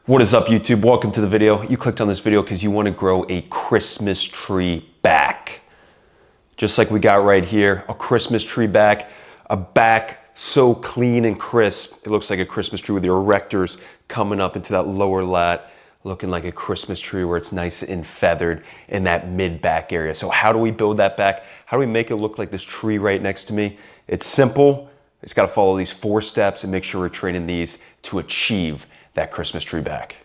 What is up, YouTube? Welcome to the video. You clicked on this video because you want to grow a Christmas tree back. Just like we got right here, a Christmas tree back, a back so clean and crisp. It looks like a Christmas tree with your erectors coming up into that lower lat, looking like a Christmas tree where it's nice and feathered in that mid back area. So how do we build that back? How do we make it look like this tree right next to me? It's simple. It's got to follow these 4 steps and make sure we're training these to achieve that Christmas tree back.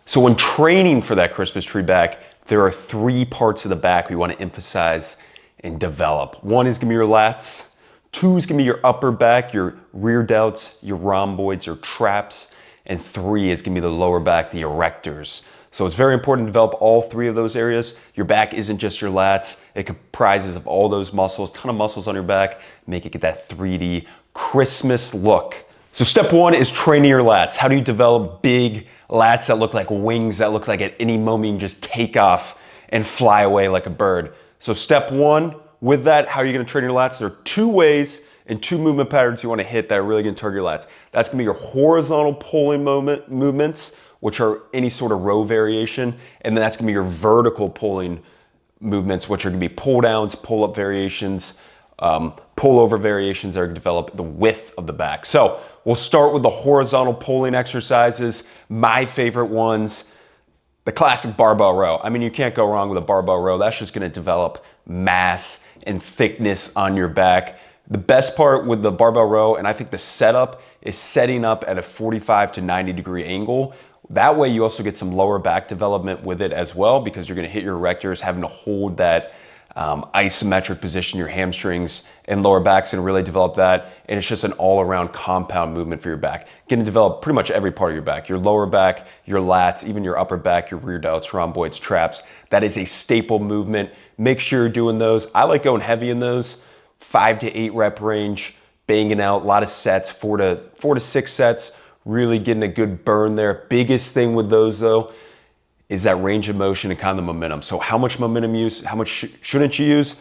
So when training for that Christmas tree back, there are 3 parts of the back we want to emphasize and develop. 1 is gonna be your lats. 2 is gonna be your upper back, your rear delts, your rhomboids or traps. And 3 is gonna be the lower back, the erectors. So it's very important to develop all 3 of those areas. Your back isn't just your lats. It comprises of all those muscles, ton of muscles on your back, make it get that 3D Christmas look. So step 1 is training your lats. How do you develop big lats that look like wings, that look like at any moment you can just take off and fly away like a bird? So step 1, with that, how are you gonna train your lats? There are 2 ways and 2 movement patterns you wanna hit that are really gonna target your lats. That's gonna be your horizontal pulling movements, which are any sort of row variation. And then that's gonna be your vertical pulling movements, which are gonna be pull downs, pull up variations, pull over variations that are gonna develop the width of the back. So we'll start with the horizontal pulling exercises. My favorite ones, the classic barbell row. I mean, you can't go wrong with a barbell row. That's just gonna develop mass and thickness on your back. The best part with the barbell row, and I think the setup, is setting up at a 45 to 90 degree angle. That way you also get some lower back development with it as well, because you're gonna hit your erectors, having to hold that isometric position, your hamstrings and lower back's gonna really develop that. And it's just an all-around compound movement for your back. Gonna develop pretty much every part of your back, your lower back, your lats, even your upper back, your rear delts, rhomboids, traps. That is a staple movement. Make sure you're doing those. I like going heavy in those, 5 to 8 rep range, banging out a lot of sets, 4 to 6 sets, really getting a good burn there. Biggest thing with those though, is that range of motion and kind of momentum. So how much momentum you use, how much shouldn't you use?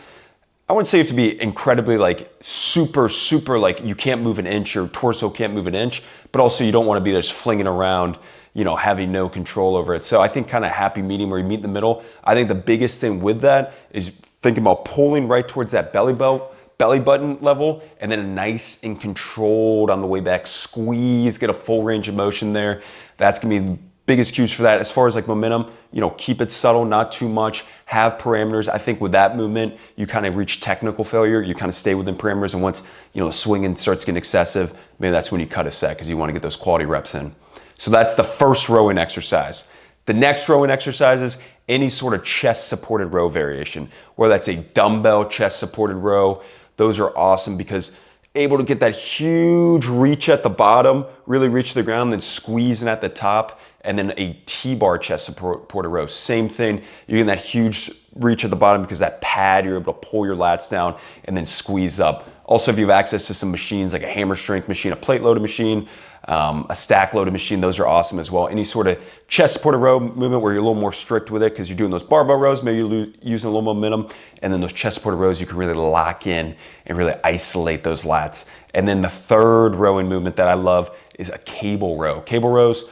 I wouldn't say you have to be incredibly like super like you can't move an inch, your torso can't move an inch, but also you don't want to be just flinging around, you know, having no control over it. So I think kind of happy medium where you meet in the middle. I think the biggest thing with that is thinking about pulling right towards that belly button level, and then a nice and controlled on the way back squeeze, get a full range of motion there. That's gonna be biggest cues for that. As far as like momentum, you know, keep it subtle, not too much, have parameters. I think with that movement, you kind of reach technical failure. You kind of stay within parameters, and once, you know, the swinging starts getting excessive, maybe that's when you cut a set because you want to get those quality reps in. So that's the first rowing exercise. The next rowing exercise is any sort of chest supported row variation, whether that's a dumbbell chest supported row. Those are awesome because able to get that huge reach at the bottom, really reach the ground, then squeezing at the top. And then a T-bar chest supported row. Same thing, you're getting that huge reach at the bottom because that pad, you're able to pull your lats down and then squeeze up. Also, if you have access to some machines like a hammer strength machine, a plate loaded machine, a stack loaded machine, those are awesome as well. Any sort of chest supported row movement where you're a little more strict with it because you're doing those barbell rows, maybe you're using a little momentum, and then those chest supported rows, you can really lock in and really isolate those lats. And then the third rowing movement that I love is a cable row. Cable rows,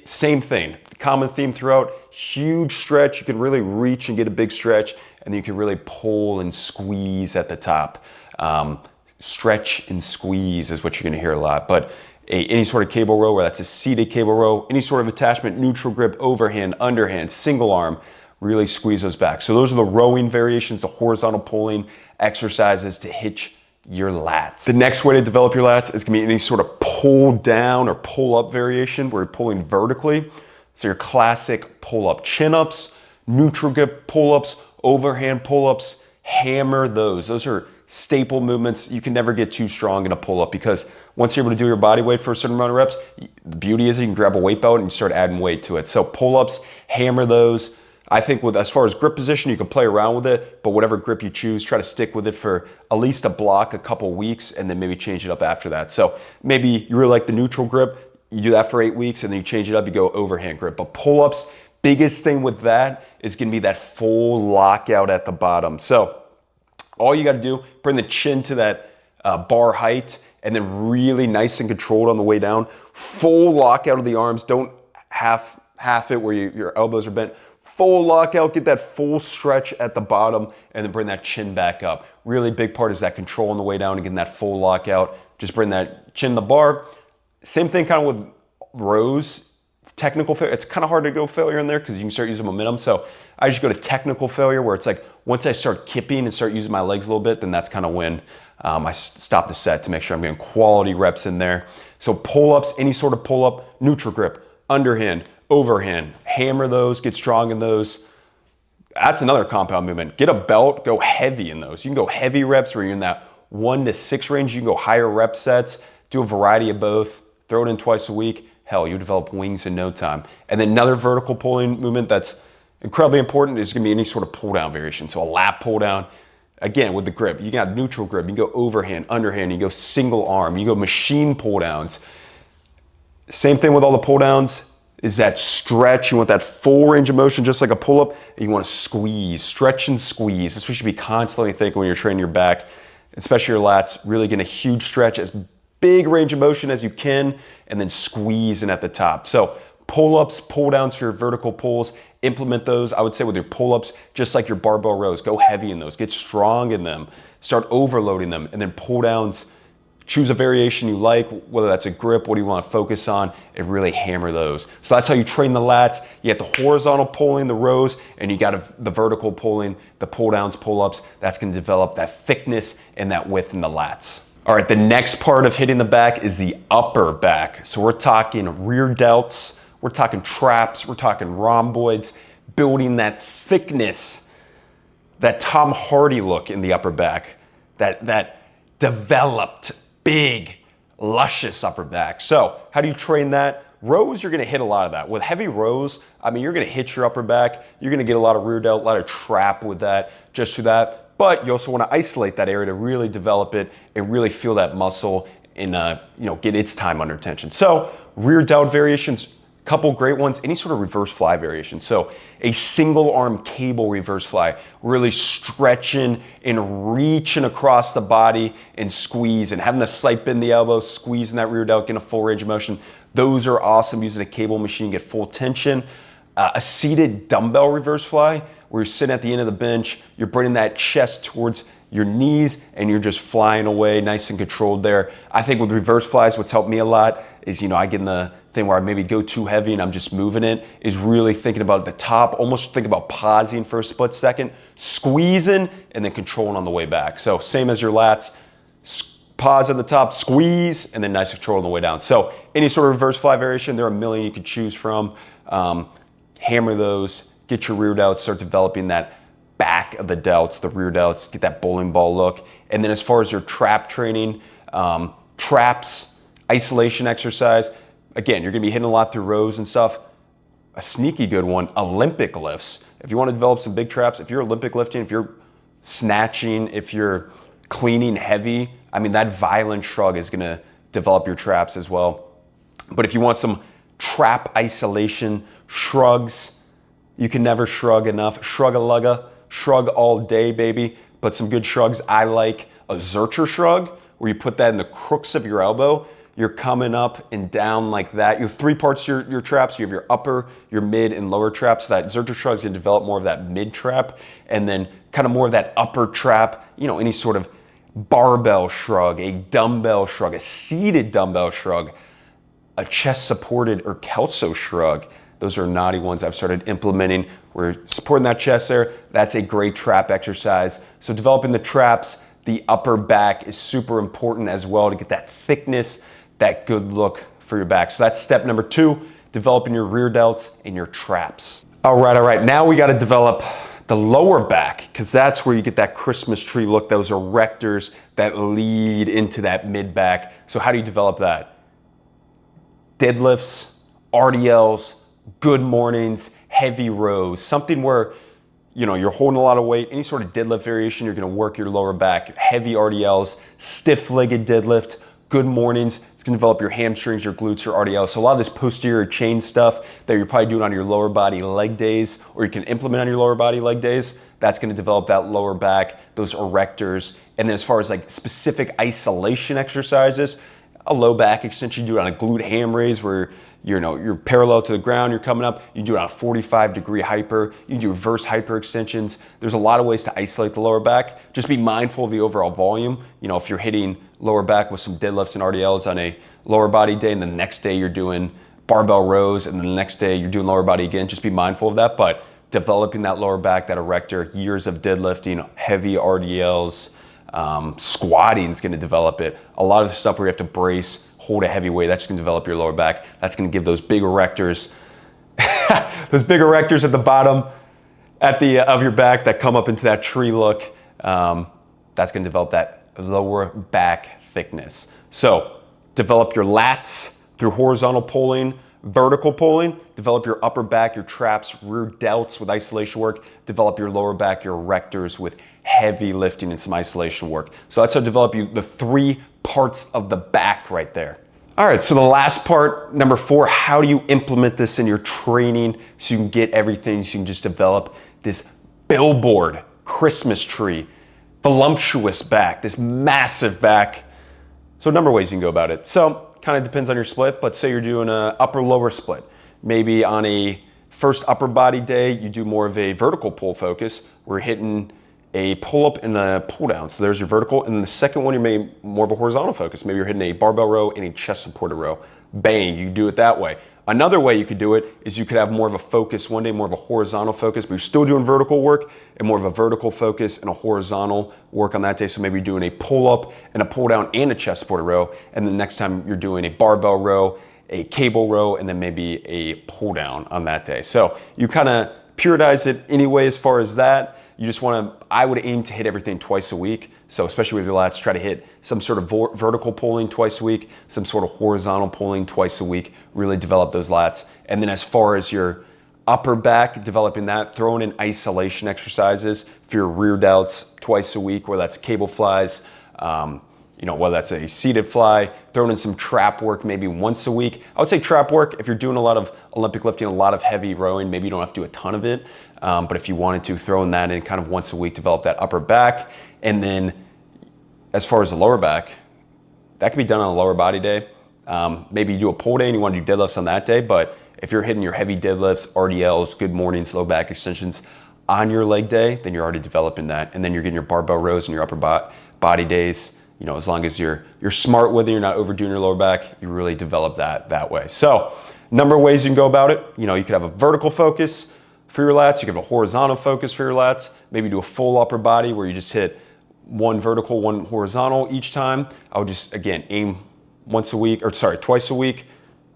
same thing, common theme throughout, huge stretch. You can really reach and get a big stretch, and then you can really pull and squeeze at the top. Stretch and squeeze is what you're gonna hear a lot, but any sort of cable row, whether that's a seated cable row, any sort of attachment, neutral grip, overhand, underhand, single arm, really squeeze those back. So those are the rowing variations, the horizontal pulling exercises to hitch your lats. The next way to develop your lats is gonna be any sort of pull down or pull up variation where you're pulling vertically. So your classic pull up chin ups, neutral grip pull ups, overhand pull ups, hammer those. Those are staple movements. You can never get too strong in a pull up because once you're able to do your body weight for a certain amount of reps, the beauty is you can grab a weight belt and you start adding weight to it. So pull ups, hammer those. I think with as far as grip position, you can play around with it, but whatever grip you choose, try to stick with it for at least a block, a couple weeks, and then maybe change it up after that. So maybe you really like the neutral grip, you do that for 8 weeks, and then you change it up, you go overhand grip. But pull-ups, biggest thing with that is gonna be that full lockout at the bottom. So all you gotta do, bring the chin to that bar height, and then really nice and controlled on the way down. Full lockout of the arms. Don't half it where your elbows are bent. Full lockout, get that full stretch at the bottom, and then bring that chin back up. Really big part is that control on the way down and getting that full lockout. Just bring that chin to the bar. Same thing kind of with rows. Technical failure, it's kind of hard to go failure in there because you can start using momentum. So I just go to technical failure where it's like, once I start kipping and start using my legs a little bit, then that's kind of when I stop the set to make sure I'm getting quality reps in there. So pull-ups, any sort of pull-up, neutral grip, underhand, overhand, hammer those, get strong in those. That's another compound movement. Get a belt, go heavy in those. You can go heavy reps where you're in that 1 to 6 range. You can go higher rep sets, do a variety of both, throw it in twice a week. Hell, you develop wings in no time. And then another vertical pulling movement that's incredibly important is gonna be any sort of pull down variation. So a lap pull down, again, with the grip, you got neutral grip, you can go overhand, underhand, you go single arm, you go machine pull downs. Same thing with all the pull downs is that stretch. You want that full range of motion, just like a pull up, and you want to squeeze, stretch and squeeze. That's what you should be constantly thinking when you're training your back, especially your lats, really getting a huge stretch, as big range of motion as you can, and then squeezing at the top. So pull-ups, pull-downs for your vertical pulls, implement those, I would say, with your pull-ups, just like your barbell rows. Go heavy in those, get strong in them, start overloading them, and then pull-downs, choose a variation you like, whether that's a grip, what do you want to focus on, and really hammer those. So that's how you train the lats. You got the horizontal pulling, the rows, and you got the vertical pulling, the pull-downs, pull-ups. That's going to develop that thickness and that width in the lats. All right, the next part of hitting the back is the upper back. So we're talking rear delts, we're talking traps, we're talking rhomboids, building that thickness, that Tom Hardy look in the upper back, that developed, big, luscious upper back. So how do you train that? Rows, you're gonna hit a lot of that. With heavy rows, I mean, you're gonna hit your upper back, you're gonna get a lot of rear delt, a lot of trap with that, just through that. But you also want to isolate that area to really develop it and really feel that muscle and get its time under tension. So rear delt variations, couple great ones, any sort of reverse fly variation. So a single arm cable reverse fly, really stretching and reaching across the body and squeeze and having a slight bend in the elbow, squeezing that rear delt, getting a full range of motion. Those are awesome using a cable machine, get full tension. A seated dumbbell reverse fly, where you're sitting at the end of the bench, you're bringing that chest towards your knees and you're just flying away nice and controlled there. I think with reverse flies, what's helped me a lot is, I get in the thing where I maybe go too heavy and I'm just moving it, is really thinking about the top, almost think about pausing for a split second, squeezing and then controlling on the way back. So same as your lats, pause at the top, squeeze, and then nice control on the way down. So any sort of reverse fly variation, there are a million you could choose from. Hammer those, get your rear delts, start developing that back of the delts, the rear delts, get that bowling ball look. And then as far as your trap training, traps, isolation exercise, again, you're gonna be hitting a lot through rows and stuff. A sneaky good one, Olympic lifts. If you wanna develop some big traps, if you're Olympic lifting, if you're snatching, if you're cleaning heavy, I mean, that violent shrug is gonna develop your traps as well. But if you want some trap isolation shrugs, you can never shrug enough. Shrug-a-lugga, shrug all day, baby. But some good shrugs, I like a Zercher shrug, where you put that in the crooks of your elbow. You're coming up and down like that. You have 3 parts to your traps. You have your upper, your mid, and lower traps. So that Zercher shrug is gonna develop more of that mid trap, and then kind of more of that upper trap, any sort of barbell shrug, a dumbbell shrug, a seated dumbbell shrug, a chest supported or Kelso shrug. Those are naughty ones I've started implementing. We're supporting that chest there. That's a great trap exercise. So developing the traps, the upper back is super important as well to get that thickness, that good look for your back. So that's step number 2, developing your rear delts and your traps. All right. Now we got to develop the lower back, because that's where you get that Christmas tree look, those erectors that lead into that mid back. So how do you develop that? Deadlifts, RDLs, good mornings, heavy rows, something where you're holding a lot of weight. Any sort of deadlift variation, you're gonna work your lower back. Heavy RDLs, stiff-legged deadlift, good mornings. It's gonna develop your hamstrings, your glutes, your RDLs. So a lot of this posterior chain stuff that you're probably doing on your lower body leg days, or you can implement on your lower body leg days, that's gonna develop that lower back, those erectors. And then as far as like specific isolation exercises, a low back extension, you do it on a glute ham raise where you're parallel to the ground, you're coming up, you do it on a 45-degree hyper, you do reverse hyper extensions. There's a lot of ways to isolate the lower back. Just be mindful of the overall volume. If you're hitting lower back with some deadlifts and RDLs on a lower body day, and the next day you're doing barbell rows, and the next day you're doing lower body again, just be mindful of that. But developing that lower back, that erector, years of deadlifting, heavy RDLs, squatting is gonna develop it. A lot of stuff where you have to brace, hold a heavy weight, that's gonna develop your lower back. That's gonna give those big erectors, those big erectors at the bottom of your back that come up into that tree look. That's gonna develop that lower back thickness. So develop your lats through horizontal pulling, vertical pulling, develop your upper back, your traps, rear delts with isolation work, develop your lower back, your erectors with heavy lifting and some isolation work. So that's how to develop the 3 parts of the back right there. All right, so the last part, number 4, how do you implement this in your training so you can get everything, so you can just develop this billboard, Christmas tree, voluptuous back, this massive back. So a number of ways you can go about it. So kind of depends on your split, but say you're doing an upper lower split. Maybe on a first upper body day, you do more of a vertical pull focus. We're hitting a pull up and a pull down. So there's your vertical. And then the second one, you may more of a horizontal focus. Maybe you're hitting a barbell row and a chest supported row. Bang, you do it that way. Another way you could do it is you could have more of a focus one day, more of a horizontal focus, but you're still doing vertical work, and more of a vertical focus and a horizontal work on that day. So maybe you're doing a pull up and a pull down and a chest supported row. And the next time you're doing a barbell row, a cable row, and then maybe a pull down on that day. So you kind of periodize it anyway as far as that. You just want to, I would aim to hit everything twice a week. So especially with your lats, try to hit some sort of vertical pulling twice a week, some sort of horizontal pulling twice a week, really develop those lats. And then as far as your upper back, developing that, throwing in isolation exercises for your rear delts twice a week, whether that's cable flies, whether that's a seated fly, throwing in some trap work maybe once a week. I would say trap work, if you're doing a lot of Olympic lifting, a lot of heavy rowing, maybe you don't have to do a ton of it. But if you wanted to, throw that in kind of once a week, develop that upper back. And then as far as the lower back, that can be done on a lower body day. Maybe you do a pull day and you want to do deadlifts on that day. But if you're hitting your heavy deadlifts, RDLs, good mornings, low back extensions on your leg day, then you're already developing that. And then you're getting your barbell rows and your upper body days. As long as you're smart with it, you're not overdoing your lower back, you really develop that way. So number of ways you can go about it. You could have a vertical focus for your lats. You could have a horizontal focus for your lats. Maybe do a full upper body where you just hit one vertical, one horizontal each time. I would just, again, aim twice a week,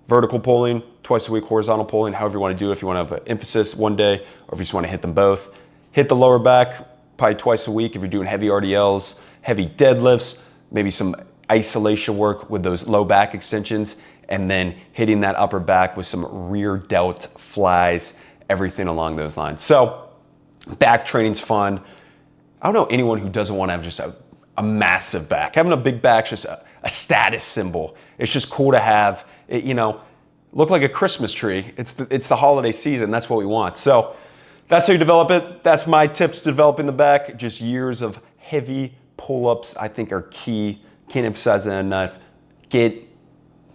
vertical pulling, twice a week, horizontal pulling, however you want to do it. If you want to have an emphasis one day, or if you just want to hit them both. Hit the lower back probably twice a week if you're doing heavy RDLs, heavy deadlifts, maybe some isolation work with those low back extensions, and then hitting that upper back with some rear delt flies, everything along those lines. So back training's fun. I don't know anyone who doesn't want to have just a massive back. Having a big back's just a status symbol. It's just cool to have it, look like a Christmas tree. It's the holiday season. That's what we want. So that's how you develop it. That's my tips to developing the back. Just years of heavy pull-ups, I think, are key. Can't emphasize that enough. Get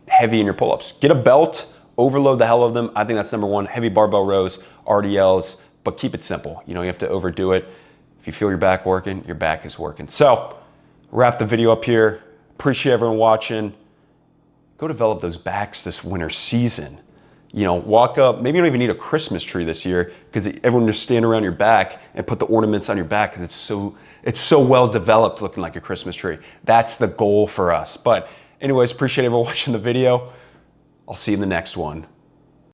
heavy in your pull-ups. Get a belt, overload the hell of them. I think that's number one. Heavy barbell rows, RDLs, but keep it simple. You have to overdo it. If you feel your back working, your back is working. So wrap the video up here. Appreciate everyone watching. Go develop those backs this winter season. Walk up. Maybe you don't even need a Christmas tree this year because everyone just stand around your back and put the ornaments on your back because it's so well developed, looking like a Christmas tree. That's the goal for us. But anyways, appreciate everyone watching the video. I'll see you in the next one.